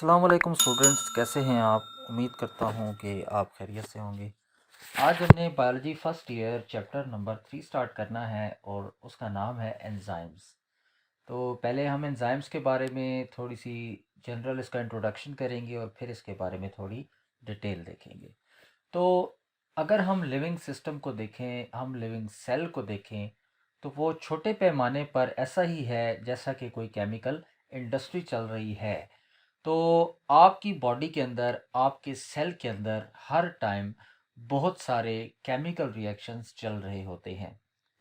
अस्सलाम वालेकुम स्टूडेंट्स, कैसे हैं आप? उम्मीद करता हूँ कि आप खैरियत से होंगे। आज हमने biology first year chapter number 3 start करना है और उसका नाम है एंजाइम्स। तो पहले हम एंजाइम्स के बारे में थोड़ी सी जनरल इसका इंट्रोडक्शन करेंगे और फिर इसके बारे में थोड़ी डिटेल देखेंगे। तो अगर हम लिविंग सिस्टम को देखें, हम लिविंग सेल को देखें, तो वो छोटे पैमाने पर ऐसा ही है जैसा कि कोई केमिकल इंडस्ट्री चल रही है। तो आपकी बॉडी के अंदर, आपके सेल के अंदर हर टाइम बहुत सारे केमिकल रिएक्शंस चल रहे होते हैं।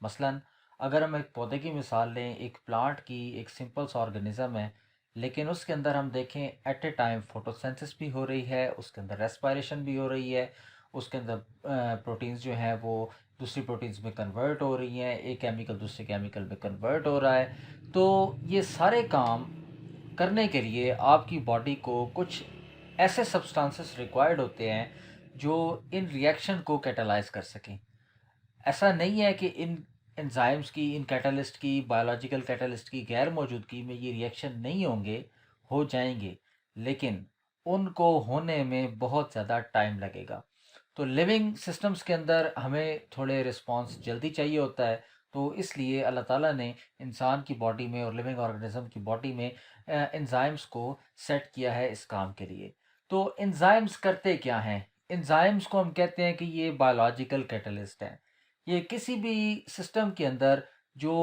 मसलन अगर हम एक पौधे की मिसाल लें, एक प्लांट की, एक सिंपल सा ऑर्गेनिज्म है, लेकिन उसके अंदर हम देखें एट ए टाइम फोटोसिंथेसिस भी हो रही है, उसके अंदर रेस्पिरेशन भी हो रही है, उसके अंदर प्रोटीन्स जो हैं वो दूसरी प्रोटीन्स में कन्वर्ट हो रही हैं, एक केमिकल दूसरे केमिकल में कन्वर्ट हो रहा है। तो ये सारे काम करने के लिए आपकी बॉडी को कुछ ऐसे सब्सटेंसेस रिक्वायर्ड होते हैं जो इन रिएक्शन को कैटालाइज कर सकें। ऐसा नहीं है कि इन एंजाइम्स की, इन कैटलिस्ट की, बायोलॉजिकल कैटलिस्ट की गैर मौजूदगी में ये रिएक्शन नहीं होंगे, हो जाएंगे, लेकिन उनको होने में बहुत ज़्यादा टाइम लगेगा। तो लिविंग सिस्टम्स के अंदर हमें थोड़े रिस्पांस जल्दी चाहिए होता है। तो इसलिए अल्लाह ताला ने इंसान की बॉडी में और लिविंग ऑर्गेनिज्म की बॉडी में एंजाइम्स को सेट किया है इस काम के लिए। तो एंजाइम्स करते क्या हैं? एंजाइम्स को हम कहते हैं कि ये बायोलॉजिकल कैटलिस्ट हैं। ये किसी भी सिस्टम के अंदर जो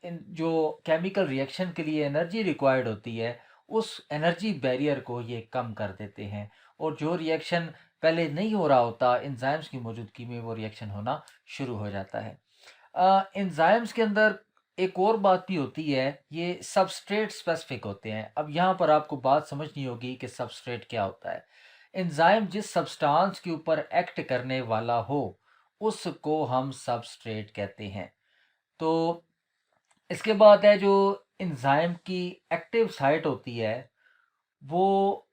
जो केमिकल रिएक्शन के लिए एनर्जी रिक्वायर्ड होती है, उस एनर्जी बैरियर को ये कम कर देते हैं। और जो रिएक्शन पहले नहीं हो रहा होता, एंजाइम्स की मौजूदगी में वो रिएक्शन होना शुरू हो जाता है। एंजाइम्स के अंदर एक और बात भी होती है, ये सबस्ट्रेट स्पेसिफिक होते हैं। अब यहाँ पर आपको बात समझनी होगी कि सबस्ट्रेट क्या होता है। एंजाइम जिस सब्सटेंस के ऊपर एक्ट करने वाला हो, उसको हम सबस्ट्रेट कहते हैं। तो इसके बाद है जो एंजाइम की एक्टिव साइट होती है, वो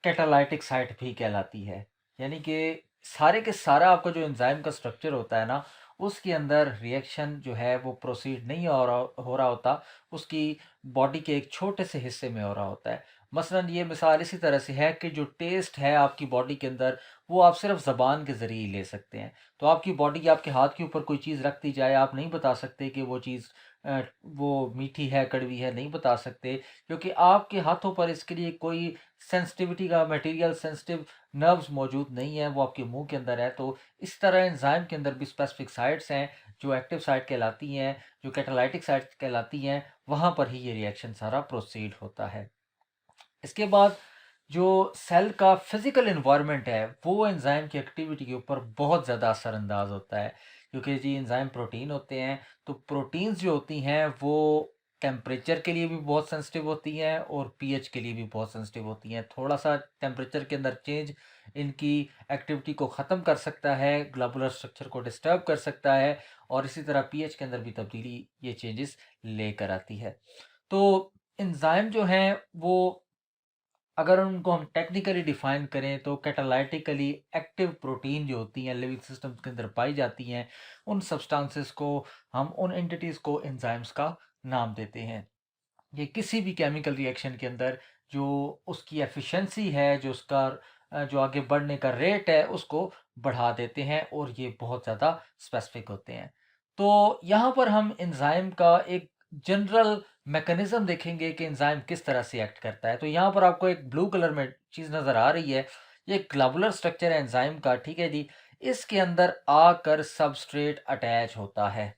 कैटालाइटिक साइट भी कहलाती है। यानी कि सारे के सारा आपका जो एंजाइम का स्ट्रक्चर होता है ना, उसके अंदर रिएक्शन जो है वो प्रोसीड नहीं हो रहा होता, उसकी बॉडी के एक छोटे से हिस्से में हो रहा होता है। मसलन ये मिसाल इसी तरह से है कि जो टेस्ट है आपकी बॉडी के अंदर, वो आप सिर्फ ज़बान के ज़रिए ही ले सकते हैं। तो आपकी बॉडी आपके हाथ के ऊपर कोई चीज़ रख दी जाए, आप नहीं बता सकते कि वो चीज़ वो मीठी है, कड़वी है, नहीं बता सकते, क्योंकि आपके हाथों पर इसके लिए कोई सेंसिटिविटी का मटेरियल, सेंसिटिव नर्व्स मौजूद नहीं है, वो आपके मुंह के अंदर है। तो इस तरह एंजाइम के अंदर भी स्पेसिफिक साइट्स हैं जो एक्टिव साइट कहलाती हैं, जो कैटालाइटिक साइट कहलाती हैं, वहाँ पर ही ये रिएक्शन सारा प्रोसीड होता है। इसके बाद जो सेल का फिजिकल इन्वायरमेंट है, वो एंजाइम की एक्टिविटी के ऊपर बहुत ज़्यादा असरअंदाज होता है, क्योंकि जी एंजाइम प्रोटीन होते हैं। तो प्रोटीन्स जो होती हैं वो टेम्परेचर के लिए भी बहुत सेंसिटिव होती हैं और पीएच के लिए भी बहुत सेंसिटिव होती हैं। थोड़ा सा टेम्परेचर के अंदर चेंज इनकी एक्टिविटी को ख़त्म कर सकता है, ग्लोबुलर स्ट्रक्चर को डिस्टर्ब कर सकता है, और इसी तरह पीएच के अंदर भी तब्दीली ये चेंजेस लेकर आती है। तो एंजाइम जो हैं वो, अगर उनको हम टेक्निकली डिफाइन करें, तो कैटालाइटिकली एक्टिव प्रोटीन जो होती हैं लिविंग सिस्टम्स के अंदर पाई जाती हैं, उन सब्सटेंसेस को, हम उन एंटिटीज़ को एंजाइम्स का नाम देते हैं। ये किसी भी केमिकल रिएक्शन के अंदर जो उसकी एफिशिएंसी है, जो उसका जो आगे बढ़ने का रेट है, उसको बढ़ा देते हैं, और ये बहुत ज़्यादा स्पेसिफिक होते हैं। तो यहाँ पर हम एंजाइम का एक जनरल मैकेनिज्म देखेंगे कि एंजाइम किस तरह से एक्ट करता है। तो यहाँ पर आपको एक ब्लू कलर में चीज़ नज़र आ रही है, ये ग्लोबुलर स्ट्रक्चर है एंजाइम का, ठीक है जी। इसके अंदर आकर सबस्ट्रेट अटैच होता है,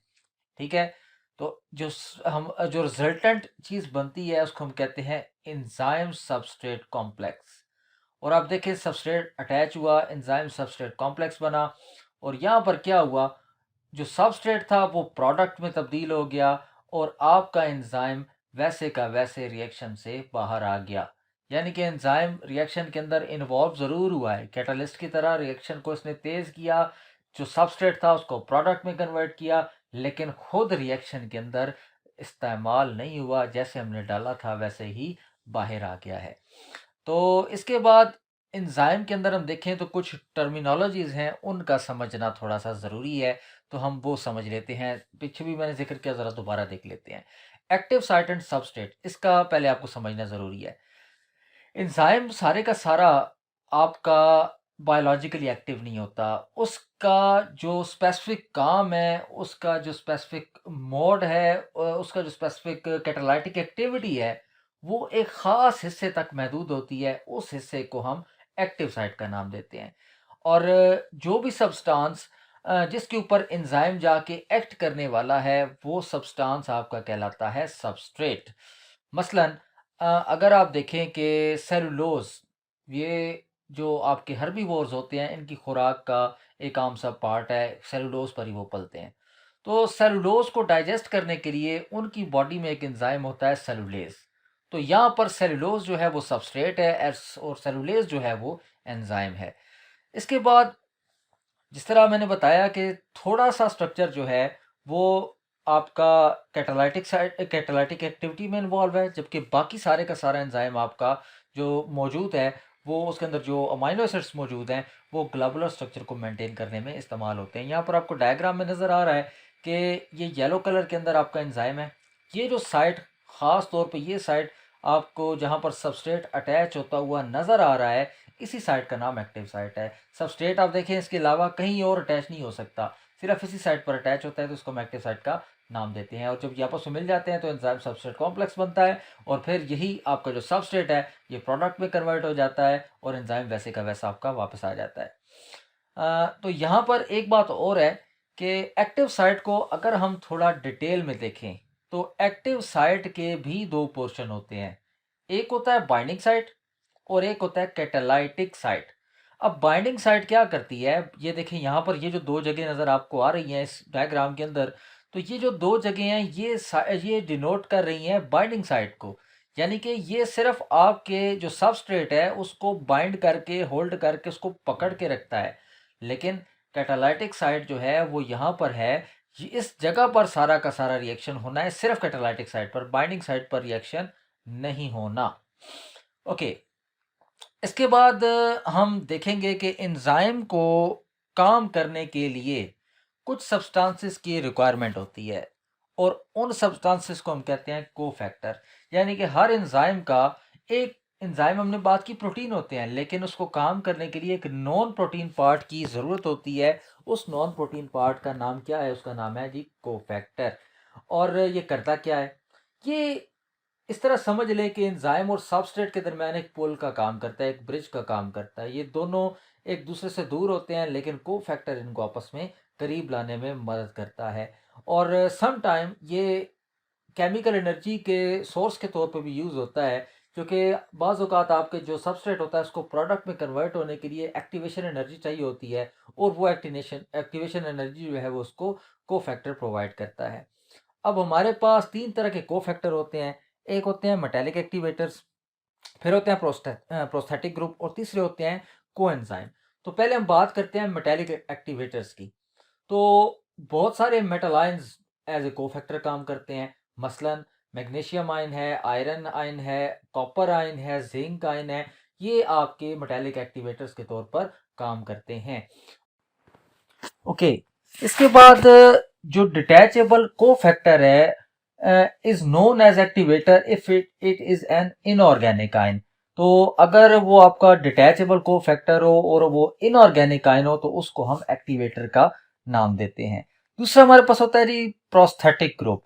ठीक है। तो हम जो रिजल्टेंट चीज़ बनती है उसको हम कहते हैं एंजाइम सबस्ट्रेट कॉम्प्लेक्स। और आप देखिए सबस्ट्रेट अटैच हुआ, एंजाइम सबस्ट्रेट कॉम्प्लेक्स बना, और यहाँ पर क्या हुआ, जो सबस्ट्रेट था वो प्रोडक्ट में तब्दील हो गया, और आपका एंजाइम वैसे का वैसे रिएक्शन से बाहर आ गया। यानी कि एंजाइम रिएक्शन के अंदर इन्वॉल्व ज़रूर हुआ है, कैटलिस्ट की तरह रिएक्शन को इसने तेज़ किया, जो सबस्ट्रेट था उसको प्रोडक्ट में कन्वर्ट किया, लेकिन खुद रिएक्शन के अंदर इस्तेमाल नहीं हुआ, जैसे हमने डाला था वैसे ही बाहर आ गया है। तो इसके बाद एंजाइम के अंदर हम देखें तो कुछ टर्मिनोलॉजीज़ हैं, उनका समझना थोड़ा-सा ज़रूरी है, तो हम वो समझ लेते हैं। पीछे भी मैंने ज़िक्र किया, ज़रा दोबारा देख लेते हैं। एक्टिव साइट एंड सबस्ट्रेट, इसका पहले आपको समझना ज़रूरी है। एंजाइम सारे का सारा आपका बायोलॉजिकली एक्टिव नहीं होता। उसका जो स्पेसिफिक काम है, उसका जो स्पेसिफिक मोड है, उसका जो स्पेसिफिक कैटालाइटिक एक्टिविटी है, वो एक ख़ास हिस्से तक महदूद होती है। उस हिस्से को हम एक्टिव साइट का नाम देते हैं। और जो भी सब्सटेंस जिसके ऊपर एंजाइम जाके एक्ट करने वाला है, वो सब्सटेंस आपका कहलाता है सबस्ट्रेट। मसलन अगर आप देखें कि सेलुलोज़, ये जो आपके हर्बीवोर्स होते हैं, इनकी खुराक का एक आम सा पार्ट है, सेलुलोज़ पर ही वो पलते हैं। तो सेलुलोज़ को डाइजेस्ट करने के लिए उनकी बॉडी में एक एंजाइम होता है सेलुलेज़। तो यहाँ पर सेलुलोज़ जो है वो सबस्ट्रेट है, और सेलुलेज़ जो है वो एंजाइम है। इसके बाद जिस तरह मैंने बताया कि थोड़ा-सा स्ट्रक्चर जो है वो आपका कैटालाइटिक एक्टिविटी में इन्वॉल्व है, जबकि बाकी सारे का सारा एंजाइम आपका जो मौजूद है, वो उसके अंदर जो अमीनो एसिड्स मौजूद हैं, वो ग्लोबुलर स्ट्रक्चर को मेंटेन करने में इस्तेमाल होते हैं। यहाँ पर आपको डायग्राम में नज़र आ रहा है कि ये येलो कलर के अंदर आपका एंजाइम है। ये जो साइट, ख़ास तौर पे ये साइट आपको जहाँ पर सबस्ट्रेट अटैच होता हुआ नज़र आ रहा है, इसी साइट का नाम एक्टिव साइट है। सबस्ट्रेट आप देखें, इसके अलावा कहीं और अटैच नहीं हो सकता, सिर्फ इसी साइट पर अटैच होता है, तो इसको हम एक्टिव साइट का नाम देते हैं। और जब ये आपस में मिल जाते हैं तो एंजाइम सबस्ट्रेट कॉम्प्लेक्स बनता है, और फिर यही आपका जो सबस्ट्रेट है ये प्रोडक्ट में कन्वर्ट हो जाता है, और एंजाइम वैसे का वैसा आपका वापस आ जाता है। तो यहाँ पर एक बात और है कि एक्टिव साइट को अगर हम थोड़ा डिटेल में देखें, तो एक्टिव साइट के भी दो पोर्शन होते हैं। एक होता है बाइंडिंग साइट, और एक होता है कैटालाइटिक साइट। अब बाइंडिंग साइट क्या करती है, ये देखें यहाँ पर ये जो दो जगह नज़र आपको आ रही हैं इस डायग्राम के अंदर, तो ये जो दो जगह हैं ये डिनोट कर रही हैं बाइंडिंग साइट को। यानी कि ये सिर्फ आपके जो सबस्ट्रेट है उसको बाइंड करके, होल्ड करके, उसको पकड़ के रखता है। लेकिन कैटालाइटिक साइट जो है वो यहाँ पर है, इस जगह पर सारा का सारा रिएक्शन होना है, सिर्फ कैटालाइटिक साइट पर, बाइंडिंग साइट पर रिएक्शन नहीं होना। ओके, इसके बाद हम देखेंगे कि एंजाइम को काम करने के लिए कुछ सब्सटेंसेस की रिक्वायरमेंट होती है, और उन सब्सटेंसेस को हम कहते हैं कोफैक्टर। यानी कि हर एंजाइम का एक एंजाइम, हमने बात की प्रोटीन होते हैं, लेकिन उसको काम करने के लिए एक नॉन प्रोटीन पार्ट की ज़रूरत होती है। उस नॉन प्रोटीन पार्ट का नाम क्या है? उसका नाम है जी कोफैक्टर। और ये करता क्या है? ये इस तरह समझ लें कि एंजाइम और सबस्ट्रेट के दरमियान एक पुल का काम करता है, एक ब्रिज का काम करता है। ये दोनों एक दूसरे से दूर होते हैं, लेकिन को फैक्टर इनको आपस में करीब लाने में मदद करता है। और सम टाइम ये केमिकल एनर्जी के सोर्स के तौर पे भी यूज़ होता है, क्योंकि बाज़ औक़ात आपके जो सबस्ट्रेट होता है उसको प्रोडक्ट में कन्वर्ट होने के लिए एक्टिवेशन एनर्जी चाहिए होती है, और वो एक्टिवेशन एनर्जी जो है वो उसको को फैक्टर प्रोवाइड करता है। अब हमारे पास 3 तरह के कोफैक्टर होते हैं। एक होते हैं मेटालिक एक्टिवेटर्स, फिर होते हैं प्रोस्थेटिक ग्रुप, और तीसरे होते हैं कोएंजाइम। तो पहले हम बात करते हैं मेटालिक एक्टिवेटर्स की। तो बहुत सारे metal ions as a cofactor काम करते हैं। मसलन मैग्नीशियम आयन है, आयरन आयन है, कॉपर आयन है, जिंक आयन है। ये आपके मेटालिक एक्टिवेटर्स के तौर पर काम करते हैं। ओके, इसके बाद जो डिटैचेबल कोफैक्टर है is known as activator if it is an inorganic ion. तो अगर वो आपका डिटैचेबल कोफैक्टर हो और वो इनऑर्गेनिक आयन हो, तो उसको हम एक्टिवेटर का नाम देते हैं। दूसरा हमारे पास होता है जी प्रोस्थेटिक ग्रुप।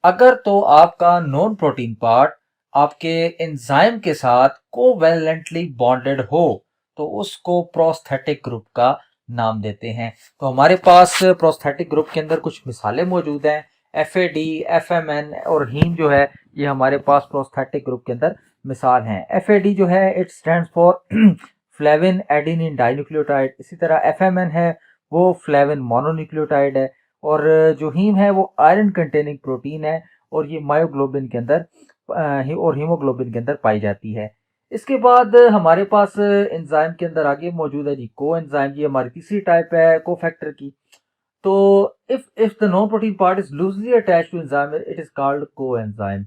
अगर तो आपका नॉन प्रोटीन पार्ट आपके एंजाइम के साथ कोवैलेंटली बॉन्डेड हो, तो उसको प्रोस्थेटिक ग्रुप का नाम देते हैं। तो हमारे पास प्रोस्थेटिक ग्रुप के अंदर कुछ मिसालें मौजूद हैं। FAD, FMN और हीम जो है, ये हमारे पास प्रोस्थेटिक ग्रुप के अंदर मिसाल हैं। FAD जो है it stands for flavin adenine dinucleotide. इसी तरह FMN है वो फ्लेविन मोनोन्यूक्लियोटाइड है। और जो हीम है वो आयरन कंटेनिंग प्रोटीन है, और ये मायोग्लोबिन के अंदर और हीमोग्लोबिन के अंदर पाई जाती है। इसके बाद हमारे पास एंजाइम के अंदर आगे मौजूद है जी को एंजाइम। ये हमारी तीसरी टाइप है कोफैक्टर की। तो if the non protein part is loosely attached to enzyme it is called coenzyme.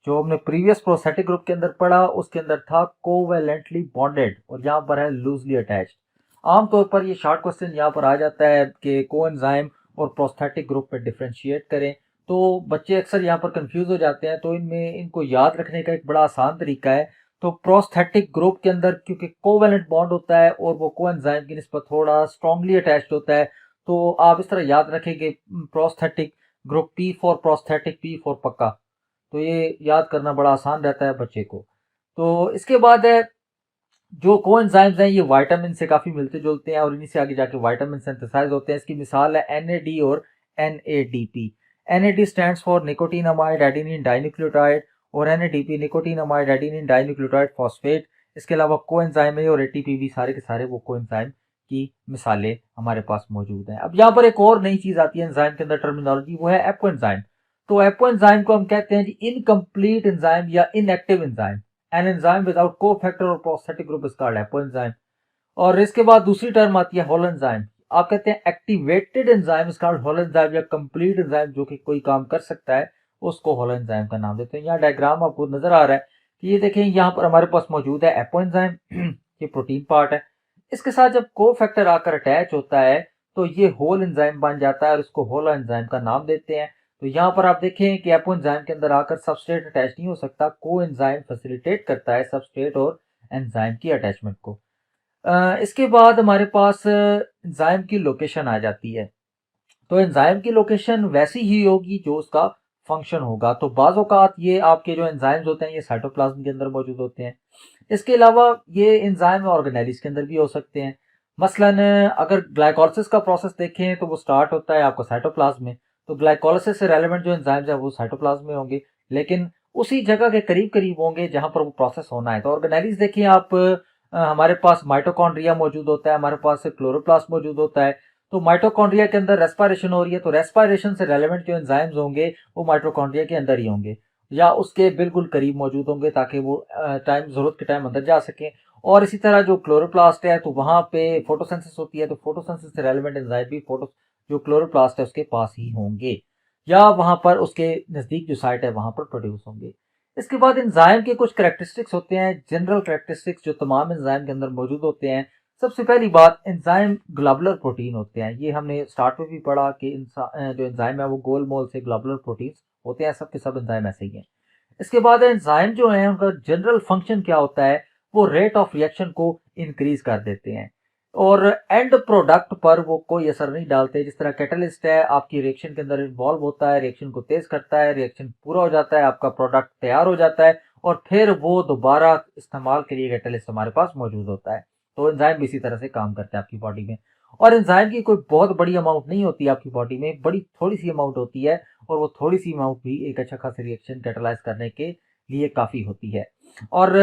जो हमने प्रीवियस प्रोस्थेटिक ग्रुप के अंदर पढ़ा उसके अंदर था कोवैलेंटली बॉन्डेड, और यहाँ पर है लूजली अटैच्ड। आमतौर पर ये शॉर्ट क्वेश्चन यहाँ पर आ जाता है कि को एंजाइम और प्रोस्थेटिक ग्रुप पे डिफ्रेंशिएट करें। तो बच्चे अक्सर यहाँ पर कंफ्यूज हो जाते हैं। तो इनको याद रखने का एक बड़ा आसान तरीका है। तो प्रोस्थेटिक ग्रुप के अंदर क्योंकि कोवेलेंट बॉन्ड होता है और वो कोएंजाइम की निस्बत थोड़ा स्ट्रांगली अटैच्ड होता है, तो आप इस तरह याद रखेंगे prosthetic group P for prosthetic, P for पक्का। तो ये याद करना बड़ा आसान रहता है बच्चे को। तो इसके बाद है जो कोएंजाइम्स हैं ये विटामिन से काफ़ी मिलते जुलते हैं और इन्हीं से आगे जाके विटामिन सिंथेसाइज होते हैं। इसकी मिसाल है NAD और NADP। NAD stands for nicotinamide adenine dinucleotide और NADP nicotinamide adenine dinucleotide phosphate. इसके अलावा कोएंजाइम है और ATP भी सारे के सारे वो कोएंजाइम की मिसालें हमारे पास मौजूद हैं। अब यहाँ पर एक और नई चीज़ आती है एंजाइम के अंदर टर्मिनोलॉजी, वो है एपोएंजाइम। तो एपोएंजाइम को हम कहते हैं जी इनकम्प्लीट एंजाइम या inactive enzyme. An enzyme without cofactor और prosthetic group is called apoenzyme. और इसके बाद दूसरी टर्म आती है होल एंजाइम। आप कहते हैं activated enzyme is called holoenzyme या कंप्लीट एंजाइम जो कि कोई काम कर सकता है उसको होल एंजाइम का नाम देते हैं। यहाँ डायग्राम आपको नजर आ रहा है कि ये देखें यहाँ पर हमारे पास मौजूद है एपोएंजाइम ये प्रोटीन पार्ट है। इसके साथ जब कोफैक्टर आकर अटैच होता है तो ये होल एंजाइम बन जाता है और इसको होल एंजाइम का नाम देते हैं। तो यहाँ पर आप देखें कि एपोएंजाइम के अंदर आकर सबस्ट्रेट अटैच नहीं हो सकता, कोएंजाइम फैसिलिटेट करता है सबस्ट्रेट और एंजाइम की अटैचमेंट को। इसके बाद हमारे पास एंजाइम की लोकेशन आ जाती है। तो एंजाइम की लोकेशन वैसी ही होगी जो उसका फंक्शन होगा। तो बाज़ औक़ात ये आपके जो एंजाइम्स होते हैं ये साइटोप्लाज्म के अंदर मौजूद होते हैं। इसके अलावा ये एंजाइम ऑर्गेनेलिस के अंदर भी हो सकते हैं। मसलन अगर ग्लाइकोलिसिस का प्रोसेस देखें तो वो स्टार्ट होता है आपको साइटोप्लाज्म में, तो ग्लाइकोलिसिस से रेलेवेंट जो एंजाइम्स हैं वो साइटोप्लाज्म में होंगे, लेकिन उसी जगह के करीब करीब होंगे जहां पर वो प्रोसेस होना है। तो ऑर्गेनेलिस देखिए आप, हमारे पास माइटोकॉन्ड्रिया मौजूद होता है, हमारे पास क्लोरोप्लास्ट मौजूद होता है। तो माइटोकॉन्ड्रिया के अंदर रेस्पिरेशन हो रही है तो रेस्पिरेशन से रेलेवेंट जो एंजाइम्स होंगे वो माइटोकॉन्ड्रिया के अंदर ही होंगे या उसके बिल्कुल करीब मौजूद होंगे ताकि वो टाइम जरूरत के टाइम अंदर जा सकें। और इसी तरह जो क्लोरोप्लास्ट है तो वहां पे फोटोसिंथेसिस होती है तो फोटोसिंथेसिस से रेलेवेंट एंजाइम भी फोटो जो क्लोरोप्लास्ट है उसके पास ही होंगे या वहां पर उसके नजदीक जो साइट है वहां पर प्रोड्यूस होंगे। इसके बाद एंजाइम के कुछ करैक्टरिस्टिक्स होते हैं, जनरल करैक्टरिस्टिक्स जो तमाम एंजाइम के अंदर मौजूद होते हैं। सबसे पहली बात, एंजाइम ग्लोबुलर प्रोटीन होते हैं। ये हमने स्टार्ट में भी पढ़ा कि जो एंजाइम है वो गोल मोल से ग्लोबुलर प्रोटीन होते हैं, सब के सब एंजाइम ऐसे ही हैं। इसके बाद एंजाइम जो है उनका जनरल फंक्शन क्या होता है, वो रेट ऑफ रिएक्शन को इंक्रीज कर देते हैं और एंड प्रोडक्ट पर वो कोई असर नहीं डालते। जिस तरह कैटलिस्ट है आपकी रिएक्शन के अंदर इन्वॉल्व होता है, रिएक्शन को तेज करता है, रिएक्शन पूरा हो जाता है, आपका प्रोडक्ट तैयार हो जाता है और फिर वो दोबारा इस्तेमाल के लिए कैटलिस्ट हमारे पास मौजूद होता है। तो एंजाइम भी इसी तरह से काम करता है आपकी बॉडी में। और एंजाइम की कोई बहुत बड़ी अमाउंट नहीं होती आपकी बॉडी में, बड़ी थोड़ी सी अमाउंट होती है और वो थोड़ी सी अमाउंट भी एक अच्छा खासा रिएक्शन कैटलाइज करने के लिए काफ़ी होती है। और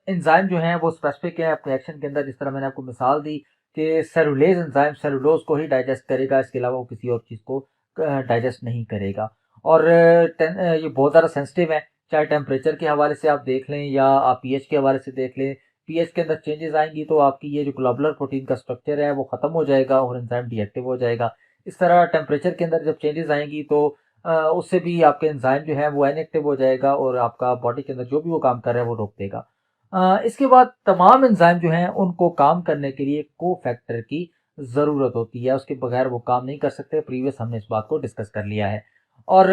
एंजाइम जो है वो स्पेसिफिक है अपने एक्शन के अंदर। जिस तरह मैंने आपको मिसाल दी कि सेलुलेज एंजाइम सेलुलोज को ही डाइजेस्ट करेगा, इसके अलावा वो किसी और चीज़ को डाइजेस्ट नहीं करेगा। और ये बहुत ज़्यादा सेंसिटिव है, चाहे टेम्परेचर के हवाले से आप देख लें या आप पीएच के हवाले से देख लें। पीएच के अंदर चेंजेस आएंगी तो आपकी ये जो ग्लोबुलर प्रोटीन का स्ट्रक्चर है वो ख़त्म हो जाएगा और एंजाइम डीएक्टिव हो जाएगा। इस तरह टेम्परेचर के अंदर जब चेंजेस आएंगी तो उससे भी आपके एंजाइम जो है वो इनएक्टिव हो जाएगा और आपका बॉडी के अंदर जो भी वो काम कर रहा है वो रोक देगा। इसके बाद तमाम एंजाइम जो हैं उनको काम करने के लिए कोफैक्टर की ज़रूरत होती है, उसके बगैर वो काम नहीं कर सकते। प्रीवियस हमने इस बात को डिस्कस कर लिया है। और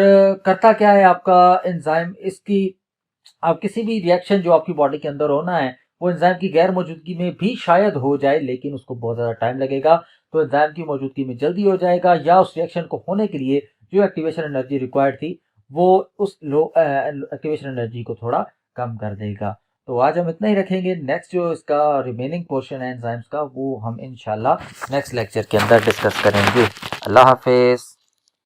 करता क्या है आपका एंजाइम, इसकी आप किसी भी रिएक्शन जो आपकी बॉडी के अंदर होना है वो एंजाइम की गैर मौजूदगी में भी शायद हो जाए, लेकिन उसको बहुत ज़्यादा टाइम लगेगा। तो एंजाइम की मौजूदगी में जल्दी हो जाएगा या उस रिएक्शन को होने के लिए जो एक्टिवेशन एनर्जी रिक्वायर्ड थी वो उस लो एक्टिवेशन एनर्जी को थोड़ा कम कर देगा। तो आज हम इतना ही रखेंगे। नेक्स्ट जो इसका रिमेनिंग पोर्शन है एंजाइम्स का वो हम इंशाल्लाह नेक्स्ट लेक्चर के अंदर डिस्कस करेंगे। अल्लाह हाफिज़।